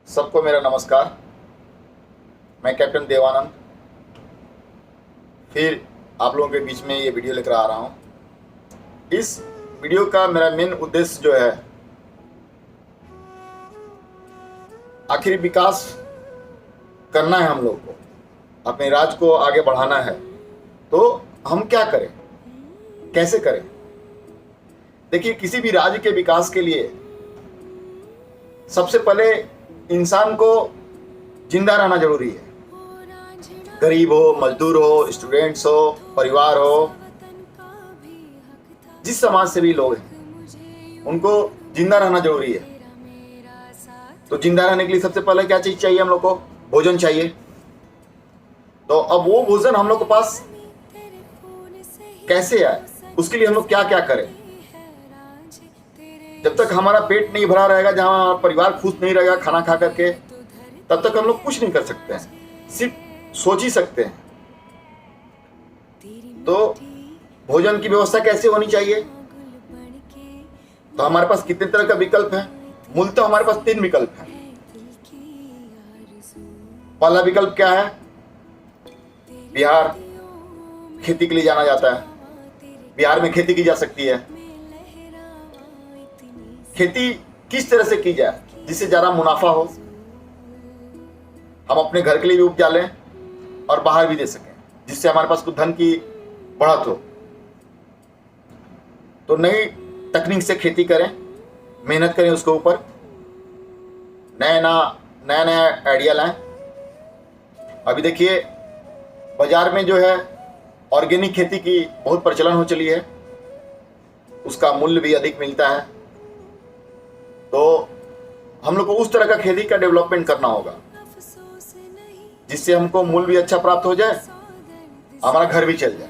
सबको मेरा नमस्कार। मैं कैप्टन देवानंद फिर आप लोगों के बीच में ये वीडियो लेकर आ रहा हूँ। इस वीडियो का मेरा मेन उद्देश्य जो है, आखिर विकास करना है, हम लोग को अपने राज्य को आगे बढ़ाना है, तो हम क्या करें, कैसे करें। देखिए, किसी भी राज्य के विकास के लिए सबसे पहले इंसान को जिंदा रहना जरूरी है। गरीब हो, मजदूर हो, स्टूडेंट्स हो, परिवार हो, जिस समाज से भी लोग हैं, उनको जिंदा रहना जरूरी है। तो जिंदा रहने के लिए सबसे पहले क्या चीज चाहिए? हम लोग को भोजन चाहिए। तो अब वो भोजन हम लोग के पास कैसे आए, उसके लिए हम लोग क्या क्या करें? जब तक हमारा पेट नहीं भरा रहेगा, जहां हमारा परिवार खुश नहीं रहेगा खाना खा करके, तब तक हम लोग कुछ नहीं कर सकते हैं, सिर्फ सोच ही सकते हैं। तो भोजन की व्यवस्था कैसे होनी चाहिए? तो हमारे पास कितने तरह का विकल्प है? मूलतः हमारे पास 3 विकल्प हैं। पहला विकल्प क्या है? बिहार खेती के लिए जाना जाता है। बिहार में खेती की जा सकती है। खेती किस तरह से की जाए जिससे ज्यादा मुनाफा हो, हम अपने घर के लिए भी उपजा लें और बाहर भी दे सकें, जिससे हमारे पास कुछ धन की बढ़त हो। तो नई तकनीक से खेती करें, मेहनत करें उसके ऊपर, नया आइडिया लाएं। अभी देखिए, बाजार में जो है ऑर्गेनिक खेती की बहुत प्रचलन हो चली है, उसका मूल्य भी अधिक मिलता है। तो हम लोग को उस तरह का खेती का डेवलपमेंट करना होगा जिससे हमको मूल्य भी अच्छा प्राप्त हो जाए, हमारा घर भी चल जाए।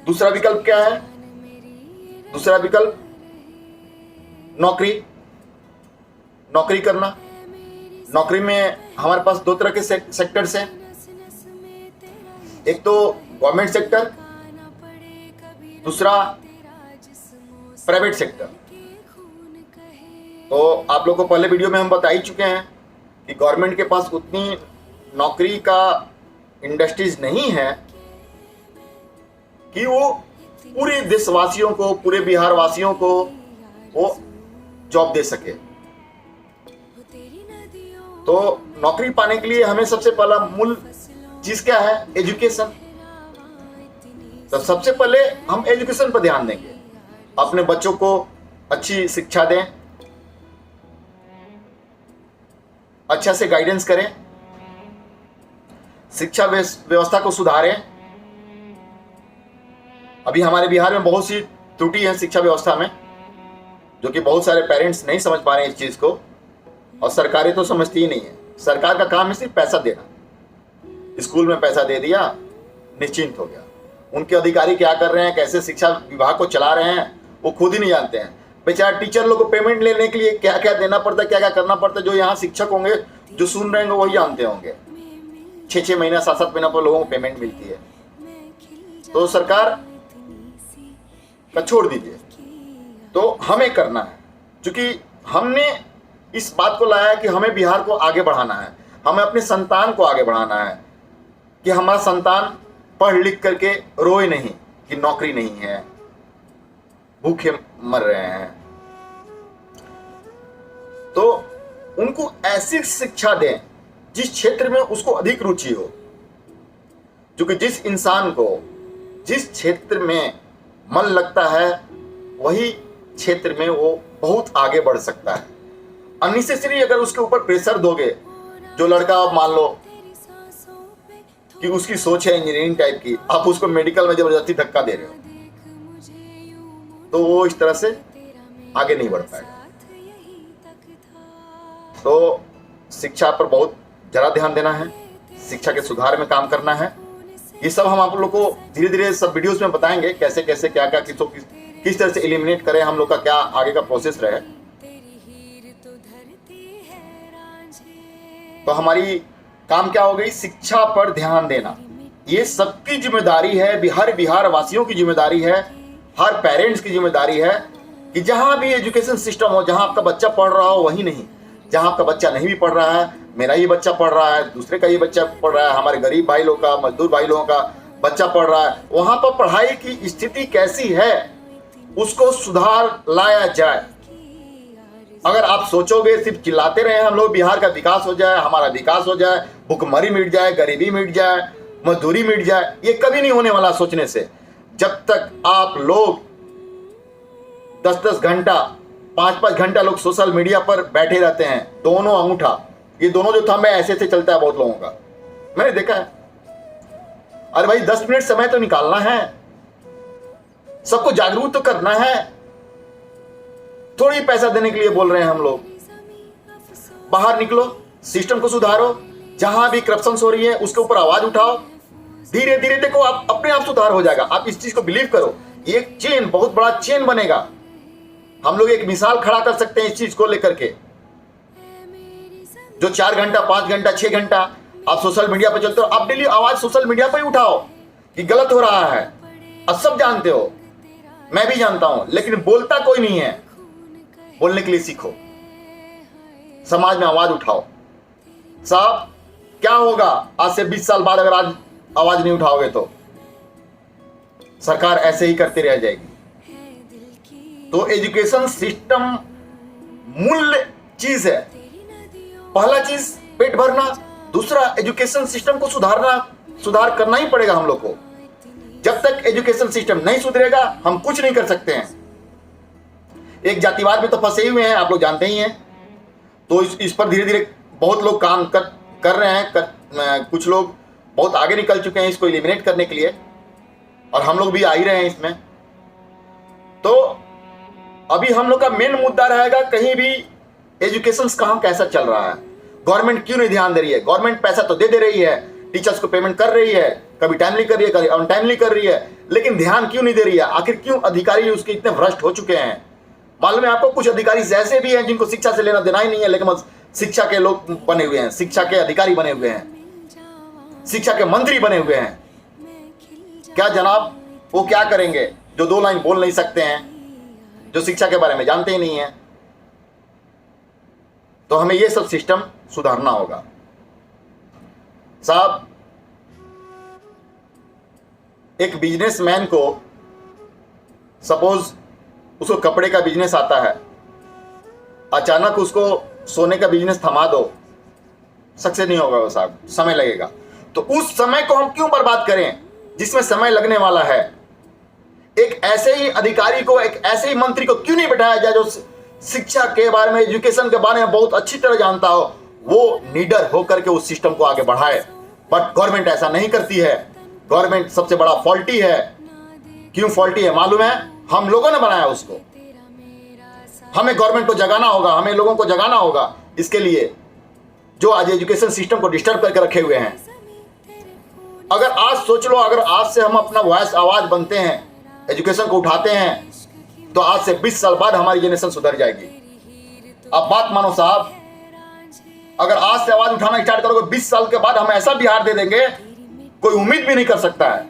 दूसरा विकल्प क्या है? दूसरा विकल्प नौकरी करना। नौकरी में हमारे पास 2 तरह के सेक्टर्स हैं। एक तो गवर्नमेंट सेक्टर, दूसरा प्राइवेट सेक्टर। तो आप लोगों को पहले वीडियो में हम बता ही चुके हैं कि गवर्नमेंट के पास उतनी नौकरी का इंडस्ट्रीज नहीं है कि वो पूरे देशवासियों को, पूरे बिहार वासियों को वो जॉब दे सके। तो नौकरी पाने के लिए हमें सबसे पहला मूल चीज क्या है? एजुकेशन। तो सबसे पहले हम एजुकेशन पर ध्यान देंगे, अपने बच्चों को अच्छी शिक्षा दें, अच्छा से गाइडेंस करें, शिक्षा व्यवस्था को सुधारें। अभी हमारे बिहार में बहुत सी त्रुटि है शिक्षा व्यवस्था में, जो कि बहुत सारे पेरेंट्स नहीं समझ पा रहे हैं इस चीज को, और सरकारें तो समझती ही नहीं है। सरकार का काम है सिर्फ पैसा देना। स्कूल में पैसा दे दिया, निश्चिंत हो गया। उनके अधिकारी क्या कर रहे हैं, कैसे शिक्षा विभाग को चला रहे हैं, वो खुद ही नहीं जानते हैं। बेचारा टीचर लोग को पेमेंट लेने के लिए क्या क्या देना पड़ता है, क्या क्या करना पड़ता है, जो यहाँ शिक्षक होंगे, जो सुन रहे होंगे, वही जानते होंगे। 6-6 महीना, 7-7 महीना पर लोगों को पेमेंट मिलती है। तो सरकार का छोड़ दीजिए, तो हमें करना है। क्योंकि हमने इस बात को लाया है कि हमें बिहार को आगे बढ़ाना है, हमें अपने संतान को आगे बढ़ाना है, कि हमारा संतान पढ़ लिख करके रोए नहीं कि नौकरी नहीं है, भूखे मर रहे हैं। तो उनको ऐसी शिक्षा दें जिस क्षेत्र में उसको अधिक रुचि हो, क्योंकि जिस इंसान को जिस क्षेत्र में मन लगता है, वही क्षेत्र में वो बहुत आगे बढ़ सकता है। अननेसेसरी अगर उसके ऊपर प्रेशर दोगे, जो लड़का आप मान लो कि उसकी सोच है इंजीनियरिंग टाइप की, आप उसको मेडिकल में जबरदस्ती धक्का दे रहे हो, तो वो इस तरह से आगे नहीं बढ़ पाएगा। तो शिक्षा पर बहुत ज़्यादा ध्यान देना है, शिक्षा के सुधार में काम करना है। ये सब हम आप लोग को धीरे धीरे सब वीडियोस में बताएंगे, कैसे कैसे क्या क्या किस तरह से एलिमिनेट करें, हम लोग का क्या आगे का प्रोसेस रहे। तो हमारी काम क्या हो गई? शिक्षा पर ध्यान देना। ये सबकी जिम्मेदारी है, हर बिहार वासियों की जिम्मेदारी है, हर पेरेंट्स की जिम्मेदारी है कि जहां भी एजुकेशन सिस्टम हो, जहां आपका बच्चा पढ़ रहा हो वही नहीं, जहां आपका बच्चा नहीं भी पढ़ रहा है, मेरा ही बच्चा पढ़ रहा है, दूसरे का ही बच्चा पढ़ रहा है, हमारे गरीब भाई लोग का, मजदूर भाई लोगों का बच्चा पढ़ रहा है, वहां पर पढ़ाई की स्थिति कैसी है उसको सुधार लाया जाए। अगर आप सोचोगे सिर्फ चिल्लाते रहे हम लोग बिहार का विकास हो जाए, हमारा विकास हो जाए, भुखमरी मिट जाए, गरीबी मिट जाए, मजदूरी मिट जाए, ये कभी नहीं होने वाला सोचने से। जब तक आप लोग 10-10 घंटा 5-5 घंटा लोग सोशल मीडिया पर बैठे रहते हैं, दोनों अंगूठा, ये दोनों जो थंब है ऐसे ऐसे चलता है बहुत लोगों का, मैंने देखा है। अरे भाई 10 मिनट समय तो निकालना है, सबको जागरूक तो करना है, थोड़ी पैसा देने के लिए बोल रहे हैं हम लोग। बाहर निकलो, सिस्टम को सुधारो, जहां भी करप्शन हो रही है उसके ऊपर आवाज उठाओ, धीरे धीरे देखो आप अपने आप सुधार हो जाएगा। आप इस चीज को बिलीव करो, एक चेन, बहुत बड़ा चेन बनेगा। हम लोग एक मिसाल खड़ा कर सकते हैं इस चीज को लेकर के। जो 4 घंटा 5 घंटा 6 घंटा आप सोशल मीडिया पर चलते हो, आप डेली आवाज सोशल मीडिया पर ही उठाओ कि गलत हो रहा है। अब सब जानते हो, मैं भी जानता हूं, लेकिन बोलता कोई नहीं है। बोलने के लिए सीखो, समाज में आवाज उठाओ। साहब क्या होगा आज से 20 साल बाद अगर आज आवाज नहीं उठाओगे तो सरकार ऐसे ही करती रह जाएगी। तो एजुकेशन सिस्टम मूल्य चीज है। पहला चीज पेट भरना, दूसरा एजुकेशन सिस्टम को सुधार करना ही पड़ेगा हम लोग को। जब तक एजुकेशन सिस्टम नहीं सुधरेगा हम कुछ नहीं कर सकते हैं। एक जातिवाद में तो फंसे हुए हैं, आप लोग जानते ही हैं। तो इस पर धीरे धीरे बहुत लोग काम कर रहे हैं। कुछ लोग बहुत आगे निकल चुके हैं इसको एलिमिनेट करने के लिए, और हम लोग भी आ ही रहे हैं इसमें। तो अभी हम लोग का मेन मुद्दा रहेगा कहीं भी एजुकेशन कहाँ कैसा चल रहा है, गवर्नमेंट क्यों नहीं ध्यान दे रही है। गवर्नमेंट पैसा तो दे रही है, टीचर्स को पेमेंट कर रही है, कभी टाइमली कर रही है, कभी अनटाइमली कर रही है, लेकिन ध्यान क्यों नहीं दे रही है। आखिर क्यों अधिकारी उसके इतने भ्रष्ट हो चुके हैं। मालूम है आपको, कुछ अधिकारी ऐसे भी हैं जिनको शिक्षा से लेना देना ही नहीं है, लेकिन शिक्षा के लोग बने हुए हैं, शिक्षा के अधिकारी बने हुए हैं, शिक्षा के मंत्री बने हुए हैं। क्या जनाब वो क्या करेंगे जो 2 लाइन बोल नहीं सकते हैं, जो शिक्षा के बारे में जानते ही नहीं है। तो हमें ये सब सिस्टम सुधारना होगा। साहब एक बिजनेसमैन को सपोज उसको कपड़े का बिजनेस आता है, अचानक उसको सोने का बिजनेस थमा दो, सक्सेस नहीं होगा वो साहब, समय लगेगा। तो उस समय को हम क्यों बर्बाद करें जिसमें समय लगने वाला है। एक ऐसे ही अधिकारी को, एक ऐसे ही मंत्री को क्यों नहीं बैठाया जाए जो शिक्षा के बारे में, एजुकेशन के बारे में बहुत अच्छी तरह जानता हो, वो लीडर होकर के उस सिस्टम को आगे बढ़ाए। बट गवर्नमेंट ऐसा नहीं करती है। गवर्नमेंट सबसे बड़ा फॉल्टी है। क्यों फॉल्टी है मालूम है? हम लोगों ने बनाया उसको। हमें गवर्नमेंट को जगाना होगा, हमें लोगों को जगाना होगा इसके लिए जो आज एजुकेशन सिस्टम को डिस्टर्ब करके रखे हुए हैं। अगर आज सोच लो, अगर आज से हम अपना वॉइस आवाज बनते हैं, एजुकेशन को उठाते हैं, तो आज से 20 साल बाद हमारी जनरेशन सुधर जाएगी। अब बात मानो साहब, अगर आज से आवाज उठाना स्टार्ट करोगे 20 साल के बाद हम ऐसा बिहार दे देंगे कोई उम्मीद भी नहीं कर सकता है।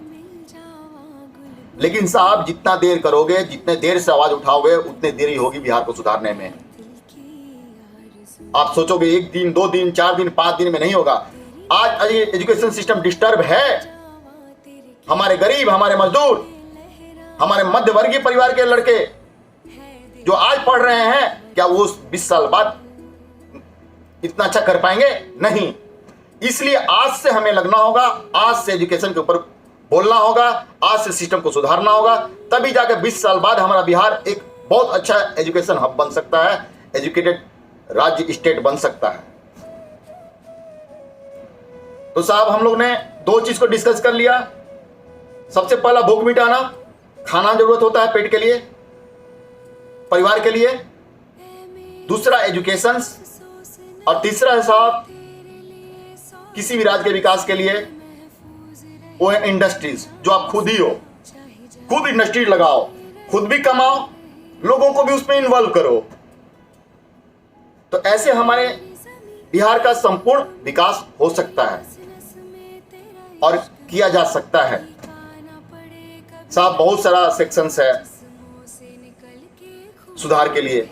लेकिन साहब जितना देर करोगे, जितने देर से आवाज उठाओगे, उतने देरी होगी बिहार को सुधारने में। आप सोचोगे 1 दिन 2 दिन 4 दिन 5 दिन में नहीं होगा। आज एजुकेशन सिस्टम डिस्टर्ब है। हमारे गरीब, हमारे मजदूर, हमारे मध्य वर्गीय परिवार के लड़के जो आज पढ़ रहे हैं, क्या वो 20 साल बाद इतना अच्छा कर पाएंगे? नहीं। इसलिए आज से हमें लगना होगा, आज से एजुकेशन के ऊपर बोलना होगा, आज से सिस्टम को सुधारना होगा, तभी जाकर 20 साल बाद हमारा बिहार एक बहुत अच्छा एजुकेशन हब बन सकता है, एजुकेटेड राज्य स्टेट बन सकता है। तो साहब हम लोग ने 2 चीज को डिस्कस कर लिया। सबसे पहला भूख मिटाना, खाना जरूरत होता है पेट के लिए, परिवार के लिए। दूसरा एजुकेशन, और तीसरा है साहब किसी भी राज्य के विकास के लिए वो है इंडस्ट्रीज, जो आप खुद ही हो। खुद इंडस्ट्रीज लगाओ, खुद भी कमाओ, लोगों को भी उसमें इन्वॉल्व करो। तो ऐसे हमारे बिहार का संपूर्ण विकास हो सकता है और किया जा सकता है। साहब बहुत सारा सेक्शंस है, सुधार के लिए,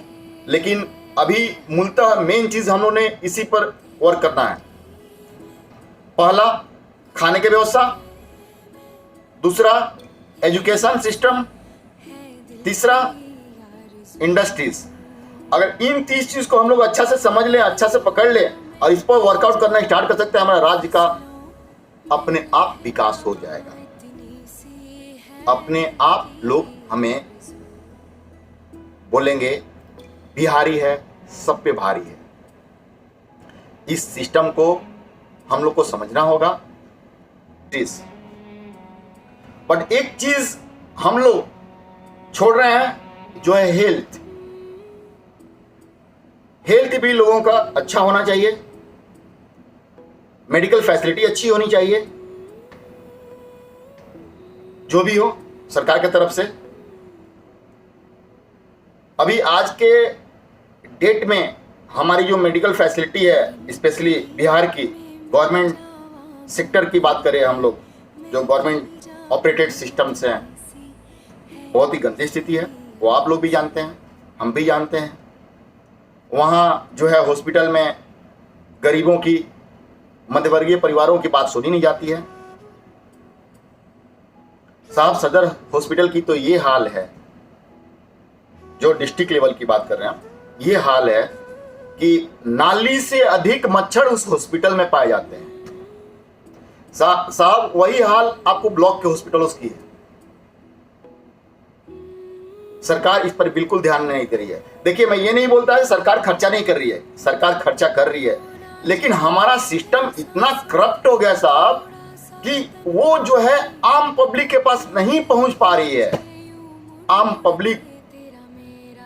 लेकिन अभी मूलतः मेन चीज हम लोगों ने इसी पर वर्क करना है। पहला, खाने की व्यवस्था, दूसरा एजुकेशन सिस्टम, तीसरा इंडस्ट्रीज। अगर इन 30 चीज को हम लोग अच्छा से समझ लें, अच्छा से पकड़ लें और इस पर वर्कआउट करना स्टार्ट कर सकते हैं, हमारा राज्य का अपने आप विकास हो जाएगा। अपने आप लोग हमें बोलेंगे बिहारी है सब पे भारी है। इस सिस्टम को हम लोग को समझना होगा। बट एक चीज हम लोग छोड़ रहे हैं, जो है हेल्थ। हेल्थ भी लोगों का अच्छा होना चाहिए, मेडिकल फैसिलिटी अच्छी होनी चाहिए, जो भी हो सरकार की तरफ से। अभी आज के डेट में हमारी जो मेडिकल फैसिलिटी है, स्पेशली बिहार की गवर्नमेंट सेक्टर की बात करें हम लोग, जो गवर्नमेंट ऑपरेटेड सिस्टम्स हैं, बहुत ही गंदी स्थिति है। वो आप लोग भी जानते हैं, हम भी जानते हैं। वहाँ जो है हॉस्पिटल में गरीबों की, मध्यवर्गीय परिवारों की बात सुनी नहीं जाती है। साहब सदर हॉस्पिटल की तो ये हाल है, जो डिस्ट्रिक्ट लेवल की बात कर रहे हैं, ये हाल है कि नाली से अधिक मच्छर उस हॉस्पिटल में पाए जाते हैं। साहब वही हाल आपको ब्लॉक के हॉस्पिटलों की है। सरकार इस पर बिल्कुल ध्यान नहीं दे रही है। देखिए, मैं ये नहीं बोलता है सरकार खर्चा नहीं कर रही है, सरकार खर्चा कर रही है, लेकिन हमारा सिस्टम इतना करप्ट हो गया साहब कि वो जो है आम पब्लिक के पास नहीं पहुंच पा रही है। आम पब्लिक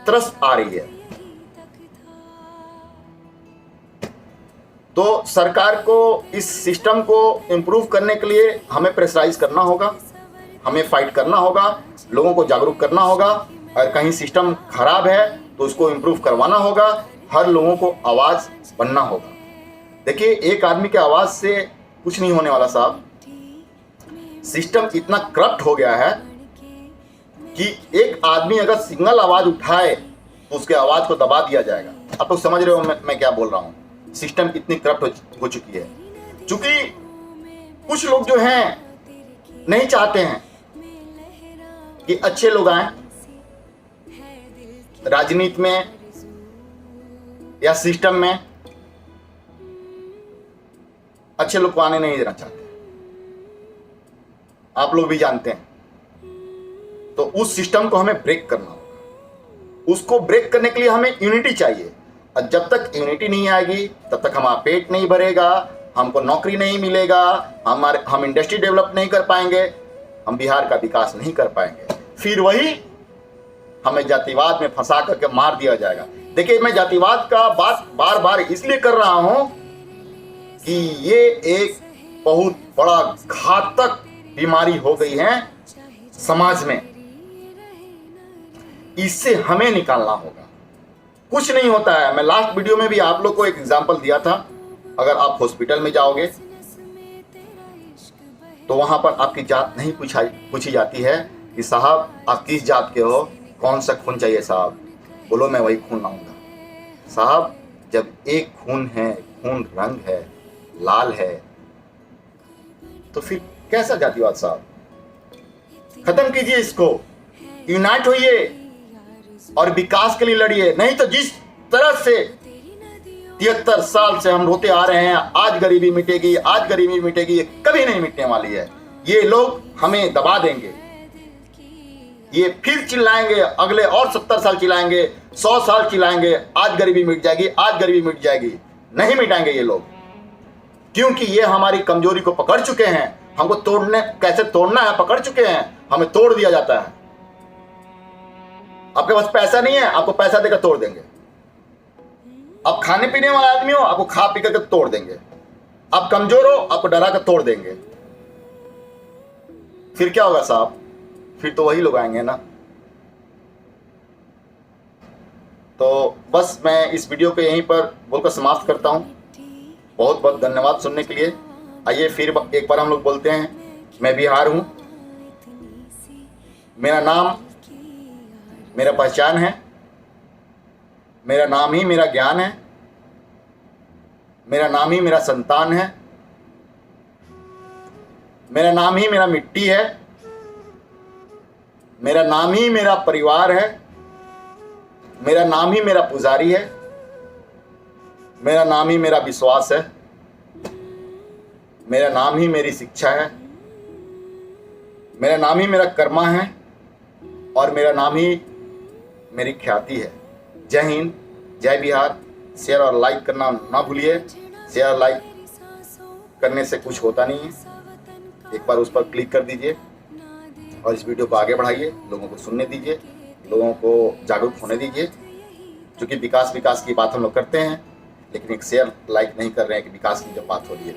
तरस आ रही है। तो सरकार को इस सिस्टम को इंप्रूव करने के लिए हमें प्रेशराइज करना होगा, हमें फाइट करना होगा, लोगों को जागरूक करना होगा। और कहीं सिस्टम खराब है तो उसको इंप्रूव करवाना होगा, हर लोगों को आवाज बनना होगा। देखिए, एक आदमी के आवाज से कुछ नहीं होने वाला साहब। सिस्टम इतना करप्ट हो गया है कि एक आदमी अगर सिंगल आवाज उठाए तो उसके आवाज को दबा दिया जाएगा। आप लोग समझ रहे हो मैं क्या बोल रहा हूं। सिस्टम इतनी करप्ट हो चुकी है, क्योंकि कुछ लोग जो हैं नहीं चाहते हैं कि अच्छे लोग आए राजनीति में या सिस्टम में। अच्छे लोग को आने नहीं देना चाहते, आप लोग भी जानते हैं। तो उस सिस्टम को हमें ब्रेक करना होगा। उसको ब्रेक करने के लिए हमें यूनिटी चाहिए, और जब तक यूनिटी नहीं आएगी तब तक हमारा पेट नहीं भरेगा, हमको नौकरी नहीं मिलेगा, हम इंडस्ट्री डेवलप नहीं कर पाएंगे, हम बिहार का विकास नहीं कर पाएंगे। फिर वही हमें जातिवाद में फंसा करके मार दिया जाएगा। देखिए, मैं जातिवाद का बात बार बार इसलिए कर रहा हूं कि ये एक बहुत बड़ा घातक बीमारी हो गई है समाज में। इससे हमें निकालना होगा। कुछ नहीं होता है। मैं लास्ट वीडियो में भी आप लोग को एक एग्जांपल दिया था। अगर आप हॉस्पिटल में जाओगे तो वहां पर आपकी जात नहीं पूछी जाती है कि साहब आप किस जात के हो, कौन सा खून चाहिए साहब, बोलो मैं वही खून लाऊंगा। साहब जब एक खून है, खून रंग है, लाल है, तो फिर कैसा जातिवाद साहब? खत्म कीजिए इसको, यूनाइट होइए और विकास के लिए लड़िए। नहीं तो जिस तरह से 73 साल से हम रोते आ रहे हैं, आज गरीबी मिटेगी, आज गरीबी मिटेगी, ये कभी नहीं मिटने वाली है। ये लोग हमें दबा देंगे, ये फिर चिल्लाएंगे, अगले और 70 साल चिल्लाएंगे, 100 साल चिल्लाएंगे, आज गरीबी मिट जाएगी, आज गरीबी मिट जाएगी। नहीं मिटाएंगे ये लोग, क्योंकि ये हमारी कमजोरी को पकड़ चुके हैं। हमको कैसे तोड़ना है पकड़ चुके हैं, हमें तोड़ दिया जाता है। आपके पास पैसा नहीं है, आपको पैसा देकर तोड़ देंगे। आप खाने पीने वाला आदमी हो, आपको खा पी करके तोड़ देंगे। आप कमजोर हो, आपको डरा कर तोड़ देंगे। फिर क्या होगा साहब? फिर तो वही लोग आएंगे ना। तो बस मैं इस वीडियो को यहीं पर बोलकर समाप्त करता हूं। बहुत बहुत धन्यवाद सुनने के लिए। आइए फिर एक बार हम लोग बोलते हैं, मैं बिहार हूं, मेरा नाम, मेरा पहचान है, मेरा नाम ही मेरा ज्ञान है, मेरा नाम ही मेरा संतान है, मेरा नाम ही मेरा मिट्टी है, मेरा नाम ही मेरा परिवार है, मेरा नाम ही मेरा पुजारी है, मेरा नाम ही मेरा विश्वास है, मेरा नाम ही मेरी शिक्षा है, मेरा नाम ही मेरा कर्मा है और मेरा नाम ही मेरी ख्याति है। जय हिंद, जय बिहार। शेयर और लाइक करना ना भूलिए। शेयर लाइक करने से कुछ होता नहीं है, एक बार उस पर क्लिक कर दीजिए और इस वीडियो को आगे बढ़ाइए, लोगों को सुनने दीजिए, लोगों को जागरूक होने दीजिए। क्योंकि विकास की बात हम लोग करते हैं, लेकिन एक शेयर लाइक नहीं कर रहे हैं कि विकास की जब बात हो रही है।